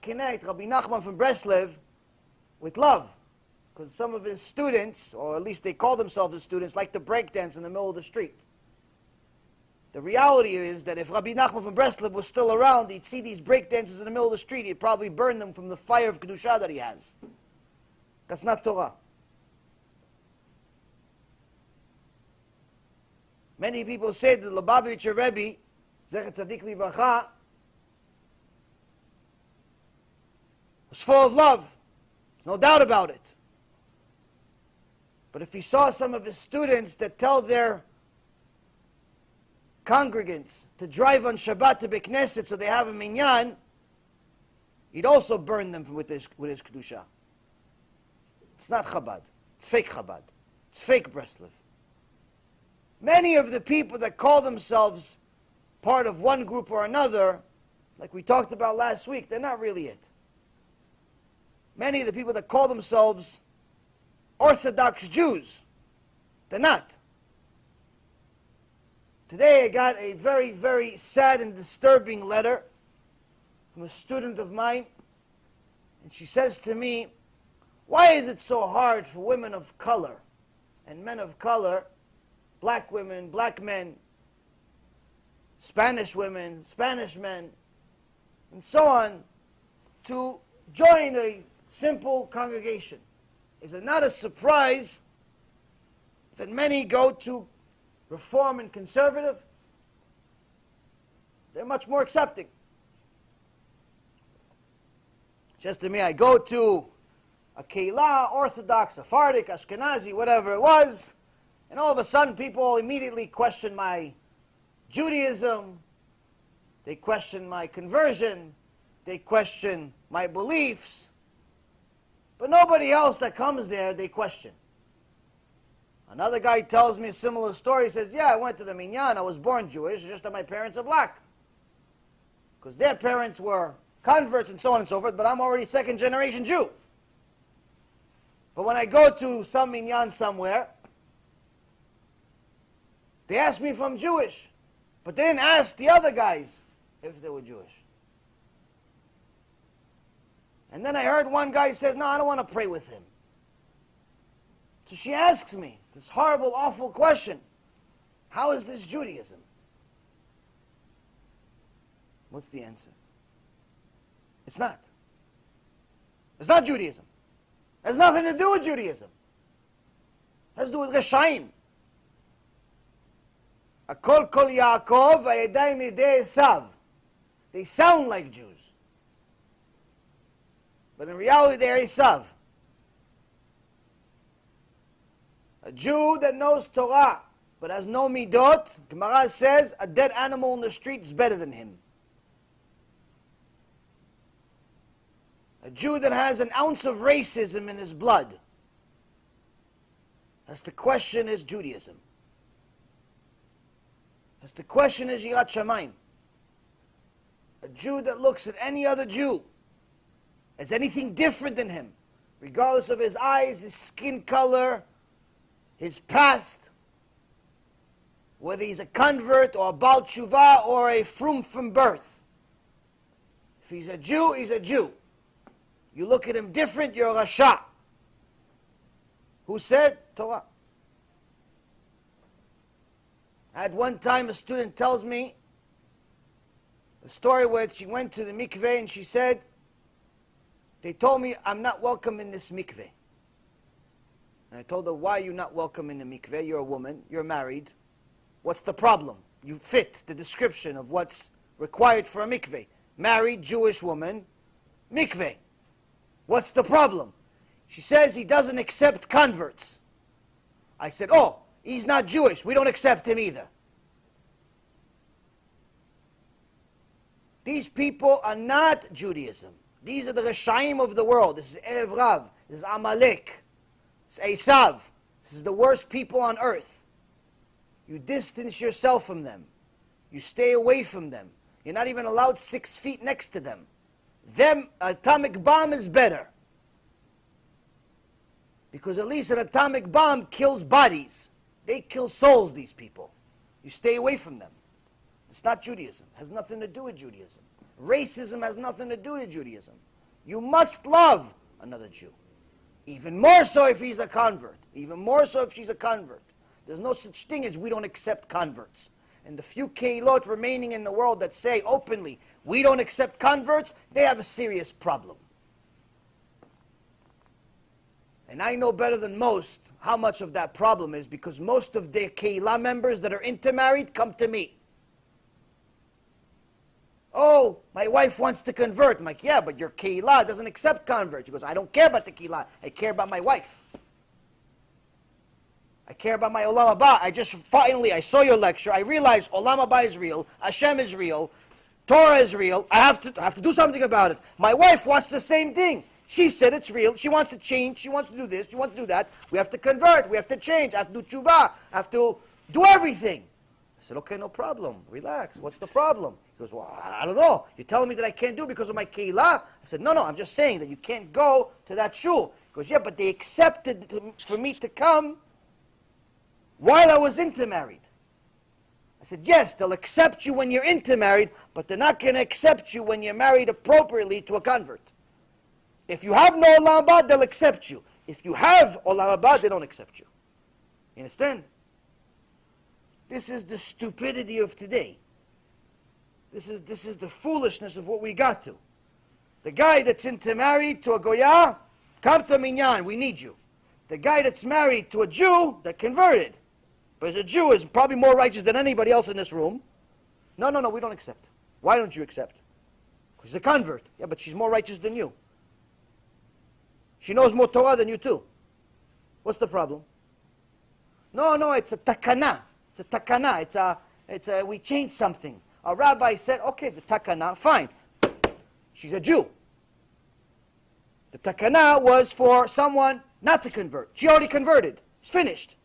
connect Rabbi Nachman from Breslev with love. Because some of his students, or at least they call themselves his students, like to break dance in the middle of the street. The reality is that if Rabbi Nachman from Breslev was still around, he'd see these break dances in the middle of the street, he'd probably burn them from the fire of Kedusha that he has. That's not Torah. Many people say that the Lubavitcher Rebbe, Zecher Tzadik Livracha, was full of love. There's no doubt about it. But if he saw some of his students that tell their congregants to drive on Shabbat to Beit Knesset so they have a minyan, he'd also burn them with his Kedusha. It's not Chabad. It's fake Chabad. It's fake Breslev. Many of the people that call themselves part of one group or another, like we talked about last week, they're not really it. Many of the people that call themselves Orthodox Jews, they're not. Today I got a very, very sad and disturbing letter from a student of mine, and she says to me, why is it so hard for women of color and men of color, black women, black men, Spanish women, Spanish men, and so on, to join a simple congregation? Is it not a surprise that many go to Reform and Conservative? They're much more accepting. Just to me, I go to a Keilah, Orthodox, Sephardic, Ashkenazi, whatever it was, and all of a sudden people immediately question my Judaism, they question my conversion, they question my beliefs, but nobody else that comes there, they question. Another guy tells me a similar story. He says, yeah, I went to the minyan, I was born Jewish, just that my parents are black. Because their parents were converts and so on and so forth, but I'm already second generation Jew. But when I go to some minyan somewhere, they ask me if I'm Jewish, but they didn't ask the other guys if they were Jewish. And then I heard one guy says, no, I don't want to pray with him. So she asks me this horrible, awful question. How is this Judaism? What's the answer? It's not. It's not Judaism. It has nothing to do with Judaism. It has to do with Reshaim. Akol kol Yaakov, vayedayim yedei Esav. They sound like Jews. But in reality, they're Esav. A Jew that knows Torah, but has no midot, Gemara says, a dead animal in the street is better than him. A Jew that has an ounce of racism in his blood has to question his Judaism. Has to question his Yirat Shamayim. A Jew that looks at any other Jew as anything different than him, regardless of his eyes, his skin color, his past, whether he's a convert or a Baal Tshuva or a frum from birth. If he's a Jew, he's a Jew. You look at him different, you're a Rasha. Who said? Torah. At one time a student tells me a story where she went to the mikveh and she said, they told me I'm not welcome in this mikveh. And I told her, why are you not welcome in the mikveh? You're a woman, you're married. What's the problem? You fit the description of what's required for a mikveh. Married, Jewish woman, mikveh. What's the problem? She says he doesn't accept converts. I said, oh, he's not Jewish. We don't accept him either. These people are not Judaism. These are the Reshaim of the world. This is Erev Rav. This is Amalek. This is Esav. This is the worst people on earth. You distance yourself from them. You stay away from them. You're not even allowed 6 feet next to them. Them, atomic bomb is better. Because at least an atomic bomb kills bodies. They kill souls, these people. You stay away from them. It's not Judaism. It has nothing to do with Judaism. Racism has nothing to do with Judaism. You must love another Jew. Even more so if he's a convert. Even more so if she's a convert. There's no such thing as we don't accept converts. And the few keilot remaining in the world that say openly, we don't accept converts, they have a serious problem. And I know better than most how much of that problem is, because most of their keilah members that are intermarried come to me. Oh, my wife wants to convert. I'm like, yeah, but your keilah doesn't accept converts. He goes, I don't care about the keilah. I care about my wife. I care about my olam haba. I saw your lecture. I realized olam haba is real. Hashem is real. Torah is real. I have to do something about it. My wife wants the same thing. She said it's real. She wants to change. She wants to do this. She wants to do that. We have to convert. We have to change. I have to do tshuva. I have to do everything. I said, okay, no problem. Relax. What's the problem? He goes, well, I don't know. You're telling me that I can't do it because of my keilah? I said, no, I'm just saying that you can't go to that shul. He goes, yeah, but they accepted for me to come while I was intermarried. I said, yes, they'll accept you when you're intermarried, but they're not going to accept you when you're married appropriately to a convert. If you have no olam haba, they'll accept you. If you have olam haba, they don't accept you. You understand? This is the stupidity of today. This is the foolishness of what we got to. The guy that's intermarried to a goya, come to minyan, we need you. The guy that's married to a Jew that converted, but a Jew is probably more righteous than anybody else in this room. No, we don't accept. Why don't you accept? Because he's a convert. Yeah, but she's more righteous than you. She knows more Torah than you too. What's the problem? No, it's a takana. It's a takana. We changed something. A rabbi said, okay, the takana, fine. She's a Jew. The takana was for someone not to convert. She already converted. It's finished.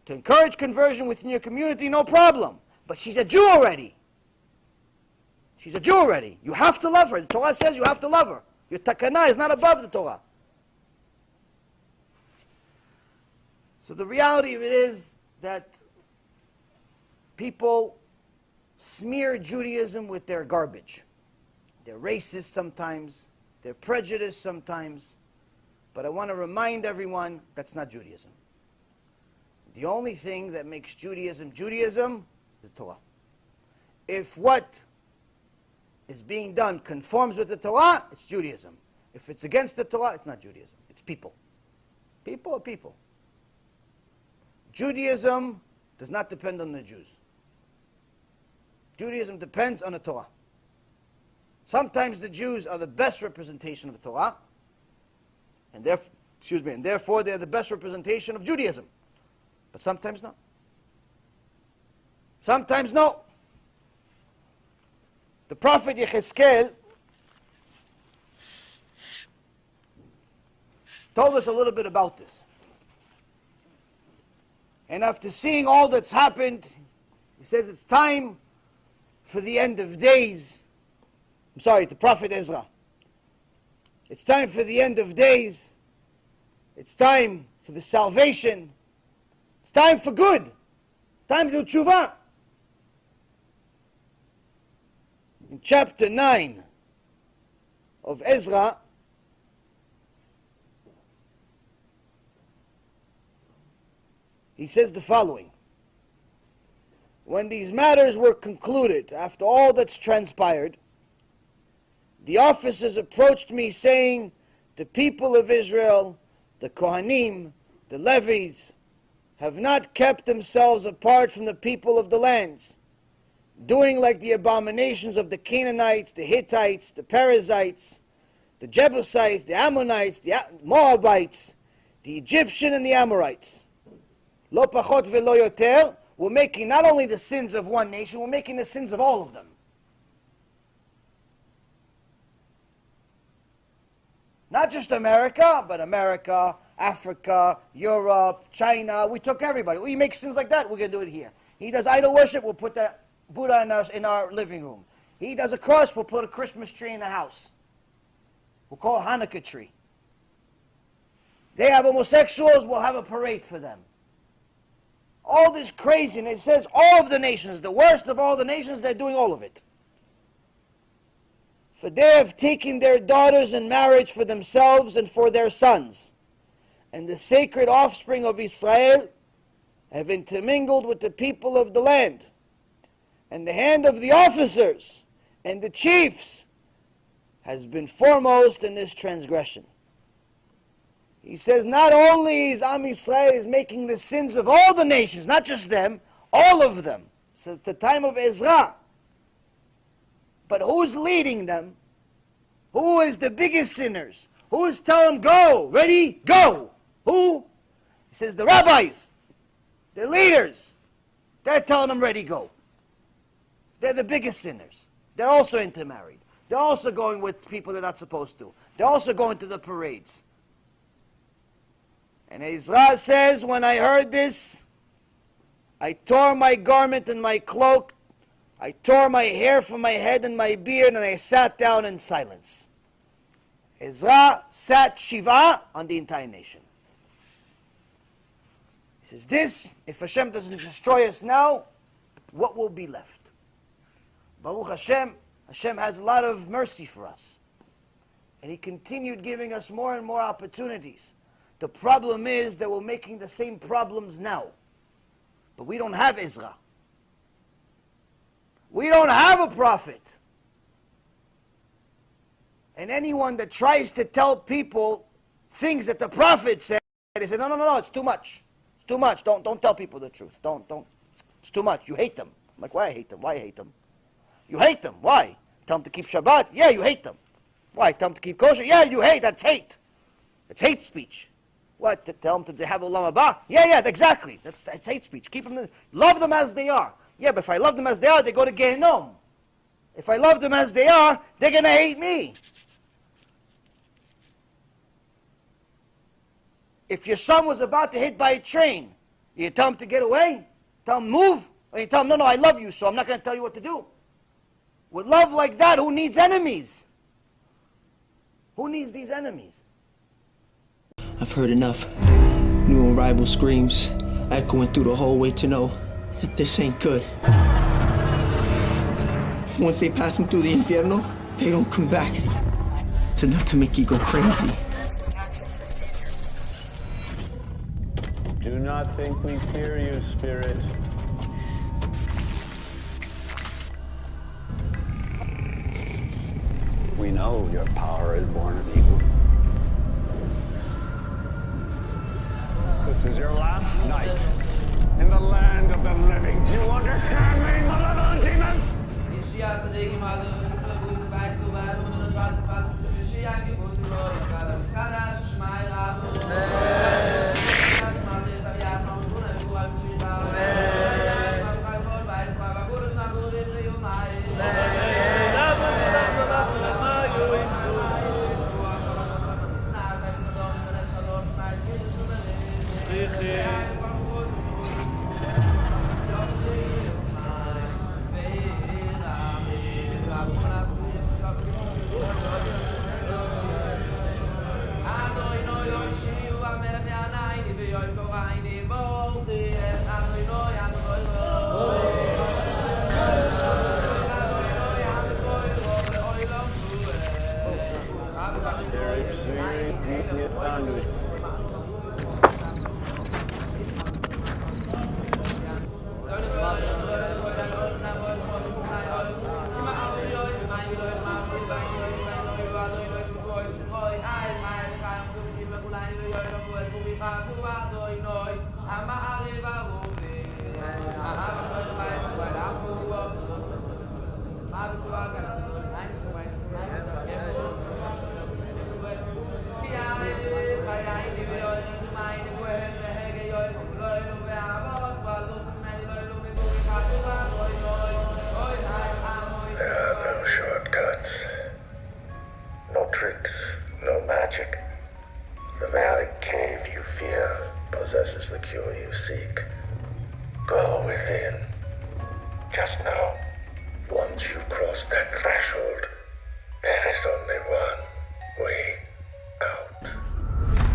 To encourage conversion within your community, no problem. But she's a Jew already. She's a Jew already. You have to love her. The Torah says you have to love her. Your takana is not above the Torah. So the reality of it is that people smear Judaism with their garbage. They're racist sometimes. They're prejudiced sometimes. But I want to remind everyone that's not Judaism. The only thing that makes Judaism Judaism is the Torah. If what is being done conforms with the Torah, it's Judaism. If it's against the Torah, it's not Judaism. It's people. People are people. Judaism does not depend on the Jews. Judaism depends on the Torah. Sometimes the Jews are the best representation of the Torah, and therefore they're the best representation of Judaism. But sometimes not. Sometimes no. The prophet Yechezkel told us a little bit about this. And after seeing all that's happened, he says it's time for the end of days. The prophet Ezra. It's time for the end of days. It's time for the salvation. It's time for good. Time to do tshuva. In chapter 9 of Ezra, he says the following. When these matters were concluded, after all that's transpired, the officers approached me saying, the people of Israel, the Kohanim, the Levites, have not kept themselves apart from the people of the lands, doing like the abominations of the Canaanites, the Hittites, the Perizzites, the Jebusites, the Ammonites, the Moabites, the Egyptian and the Amorites. Lo pachot velo yoter, we're making not only the sins of one nation, we're making the sins of all of them. Not just America, but America, Africa, Europe, China. We took everybody. We make sins like that, we're going to do it here. He does idol worship, we'll put that Buddha in our living room. He does a cross, we'll put a Christmas tree in the house. We'll call it a Hanukkah tree. They have homosexuals, we'll have a parade for them. All this craziness. It says all of the nations, the worst of all the nations, they're doing all of it. For they have taken their daughters in marriage for themselves and for their sons, and the sacred offspring of Israel have intermingled with the people of the land. And the hand of the officers and the chiefs has been foremost in this transgression. He says not only is Am Yisrael is making the sins of all the nations, not just them, all of them. So at the time of Ezra. But who's leading them? Who is the biggest sinners? Who is telling them, go, ready, go? Who? He says the rabbis, the leaders. They're telling them, ready, go. They're the biggest sinners. They're also intermarried. They're also going with people they're not supposed to. They're also going to the parades. And Ezra says, when I heard this, I tore my garment and my cloak, I tore my hair from my head and my beard, and I sat down in silence. Ezra sat Shiva on the entire nation. He says, this, if Hashem doesn't destroy us now, what will be left? Baruch Hashem, Hashem has a lot of mercy for us. And He continued giving us more and more opportunities. The problem is that we're making the same problems now. But we don't have Ezra. We don't have a prophet. And anyone that tries to tell people things that the prophet said, they say, no, it's too much. It's too much. Don't tell people the truth. Don't. It's too much. You hate them. I'm like, why I hate them? Why I hate them? You hate them. Why? Tell them to keep Shabbat? Yeah, you hate them. Why? Tell them to keep kosher? Yeah, you hate. That's hate. It's hate speech. What? To tell them to have Olam Haba? Yeah, exactly. That's hate speech. Keep them. Love them as they are. Yeah, but if I love them as they are, they go to GEHINNOM. If I love them as they are, they're going to hate me. If your son was about to hit by a train, you tell him to get away? Tell him move? Or you tell him, no, I love you, so I'm not going to tell you what to do? With love like that, who needs enemies? Who needs these enemies? I've heard enough. New arrival screams, echoing through the hallway to know that this ain't good. Once they pass them through the infierno, they don't come back. It's enough to make you go crazy. Do not think we fear you, Spirit. We know your power is born of evil. This is your last night in the land of the living. You understand me, malevolent demon?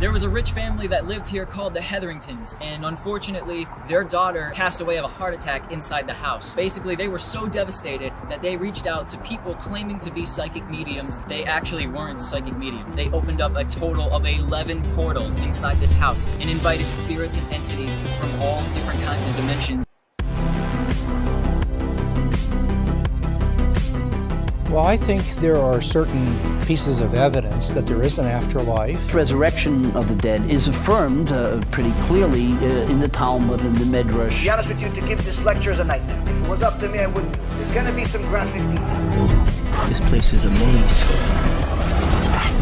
There was a rich family that lived here called the Hetheringtons, and unfortunately, their daughter passed away of a heart attack inside the house. Basically, they were so devastated that they reached out to people claiming to be psychic mediums. They actually weren't psychic mediums. They opened up a total of 11 portals inside this house and invited spirits and entities from all different kinds of dimensions. Well, I think there are certain pieces of evidence that there is an afterlife. Resurrection of the dead is affirmed pretty clearly in the Talmud and the Midrash. To be honest with you, to give this lecture is a nightmare. If it was up to me, I wouldn't do it. There's going to be some graphic details. This place is a maze.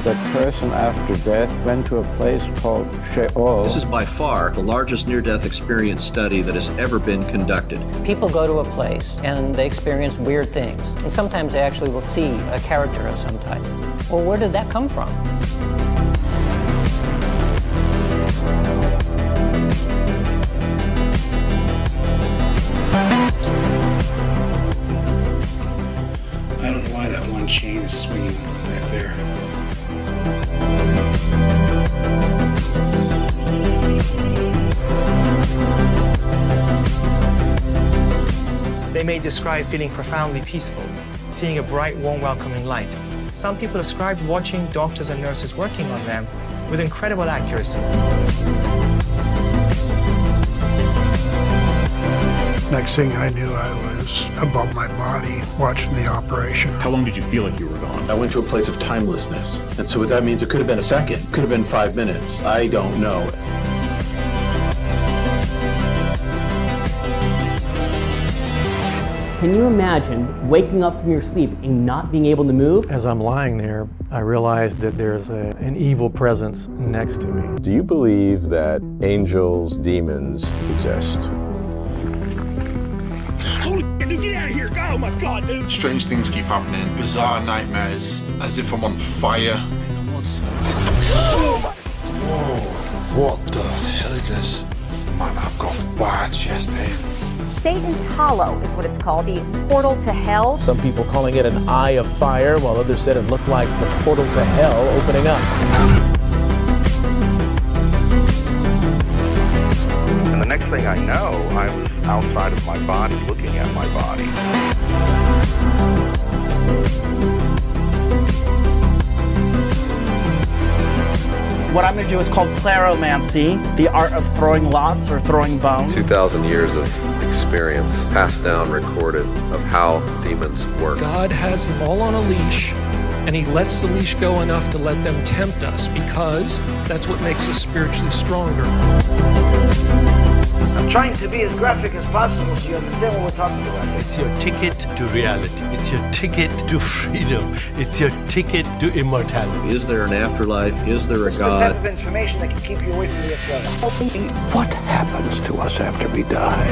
That person after death went to a place called Sheol. This is by far the largest near-death experience study that has ever been conducted. People go to a place and they experience weird things. And sometimes they actually will see a character of some type. Well, where did that come from? I don't know why that one chain is swinging back there. They may describe feeling profoundly peaceful, seeing a bright, warm, welcoming light. Some people describe watching doctors and nurses working on them with incredible accuracy. Next thing I knew, I was above my body watching the operation. How long did you feel like you were gone? I went to a place of timelessness. And so what that means, it could have been a second, could have been 5 minutes. I don't know. Can you imagine waking up from your sleep and not being able to move? As I'm lying there, I realized that there's an evil presence next to me. Do you believe that angels, demons exist? Holy dude, get out of here! Oh my god, dude! Strange things keep happening. Bizarre nightmares, as if I'm on fire. Whoa, what the hell is this? Man, I've got bad chest pain. Satan's Hollow is what it's called, the portal to hell. Some people calling it an eye of fire, while others said it looked like the portal to hell opening up. And the next thing I know, I was outside of my body, looking at my body. What I'm going to do is called claromancy, the art of throwing lots or throwing bones. 2,000 years of experience, passed down, recorded, of how demons work. God has them all on a leash, and he lets the leash go enough to let them tempt us, because that's what makes us spiritually stronger. I'm trying to be as graphic as possible so you understand what we're talking about. It's your ticket to reality. It's your ticket to freedom. It's your ticket to immortality. Is there an afterlife? Is there a God? This is the type of information that can keep you away from the Yetzirah. What happens to us after we die?